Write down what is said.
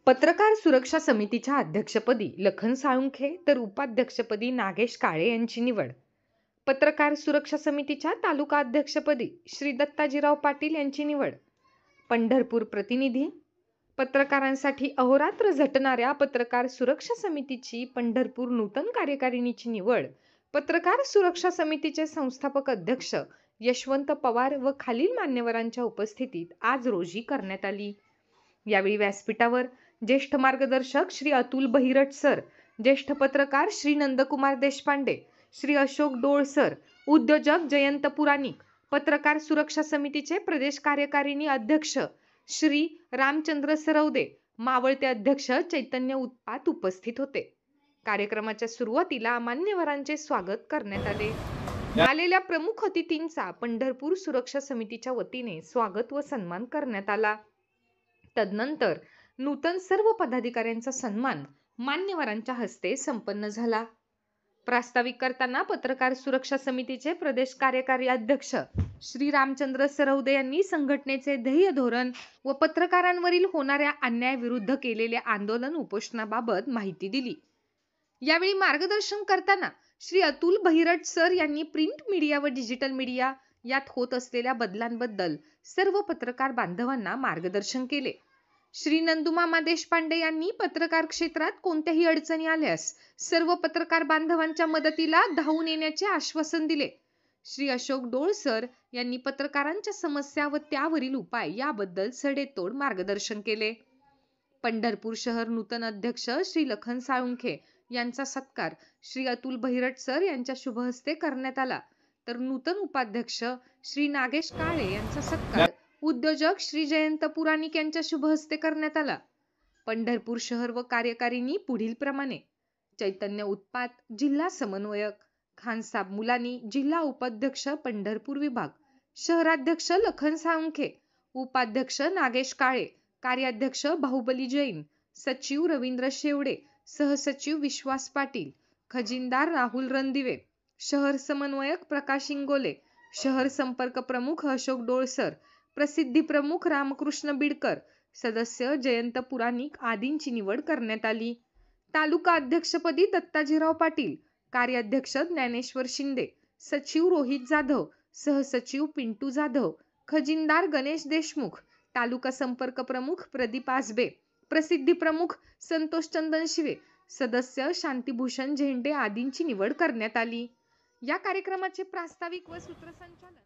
पत्रकार सुरक्षा समितीच्या अध्यक्षपदी लखन साळुंखे तर उपाध्यक्षपदी नागेश काळे यांची निवड. पत्रकार सुरक्षा समितीच्या तालुका अध्यक्षपदी श्री दत्ताजीराव पाटील यांची निवड. पंढरपूर प्रतिनिधी. पत्रकारांसाठी अहोरात्र झटणाऱ्या पत्रकार सुरक्षा समितीची पंढरपूर नूतन कार्यकारिणीची निवड पत्रकार सुरक्षा समितीचे संस्थापक अध्यक्ष यशवंत पवार व खालील मान्यवरांच्या उपस्थितीत आज रोजी करण्यात आली. यावेळी व्यासपीठावर ज्येष्ठ मार्गदर्शक श्री अतुल बहिरट सर, ज्येष्ठ पत्रकार श्री नंदकुमार देशपांडे, श्री अशोक डोळ सर, उद्योजक जयंत पुराणिक, पत्रकार सुरक्षा समितीचे प्रदेश कार्यकारिणी अध्यक्ष श्री रामचंद्र सरवदे, मावळते अध्यक्ष चैतन्य उत्पात उपस्थित होते. कार्यक्रमाच्या सुरुवातीला मान्यवरांचे स्वागत करण्यात आले. आलेल्या प्रमुख अतिथींचा पंढरपूर सुरक्षा समितीच्या वतीने स्वागत व सन्मान करण्यात आला. तदनंतर नूतन सर्व पदाधिकाऱ्यांचा सन्मान मान्यवरांच्या हस्ते संपन्न झाला. प्रास्ताविक करताना पत्रकार सुरक्षा समितीचे प्रदेश कार्यकारी अध्यक्ष श्री रामचंद्र सरवदे यांनी संघटनेचे ध्येय धोरण व पत्रकारांवरील होणाऱ्या अन्यायाविरुद्ध केलेल्या आंदोलन उपोषणाबाबत माहिती दिली. यावेळी मार्गदर्शन करताना श्री अतुल बहिरट सर यांनी प्रिंट मीडिया व डिजिटल मीडिया यात होत असलेल्या बदलांबद्दल सर्व पत्रकार बांधवांना मार्गदर्शन केले. श्री नंदुमामा देशपांडे यांनी पत्रकार क्षेत्रात कोणत्याही अडचणी आल्यास सर्व पत्रकार बांधवांच्या मदतीला धावून येण्याचे आश्वासन दिले. श्री अशोक डोळ सर यांनी पत्रकारांच्या समस्या व त्यावरील उपाय याबद्दल सडेतोड मार्गदर्शन केले. पंढरपूर शहर नूतन अध्यक्ष श्री लखन साळुंखे यांचा सत्कार श्री अतुल बहिरट सर यांच्या शुभहस्ते करण्यात आला, तर नूतन उपाध्यक्ष श्री नागेश काळे यांचा सत्कार उद्योजक श्री जयंत पुराणिक यांच्या शुभहस्ते करण्यात आला. पंढरपूर शहर व कार्यकारिणी पुढील प्रमाणे: चैतन्य उत्पात जिल्हा समन्वयक, खानसाब मुलानी जिल्हा उपाध्यक्ष पंढरपूर विभाग, शहराध्यक्ष लखन साळुंखे, उपाध्यक्ष नागेश काळे, कार्याध्यक्ष बाहुबली जैन, सचिव रवींद्र शेवडे, सहसचिव विश्वास पाटील, खजिनदार राहुल रणदिवे, शहर समन्वयक प्रकाश इंगोले, शहर संपर्क प्रमुख अशोक डोळसर, प्रसिद्धी प्रमुख रामकृष्ण बिडकर, सदस्य जयंत पुराणिक आदींची निवड करण्यात आली. तालुका अध्यक्षपदी दत्ताजीराव पाटील, कार्याध्यक्ष ज्ञानेश्वर शिंदे, सचिव रोहित जाधव, सहसचिव पिंटू जाधव, खजिनदार गणेश देशमुख, तालुका संपर्क प्रमुख प्रदीप आसबे, प्रसिद्धी प्रमुख संतोष चंदन शिवे, सदस्य शांतिभूषण झेंडे आदींची निवड करण्यात आली. या कार्यक्रमाचे प्रास्ताविक व सूत्रसंचालन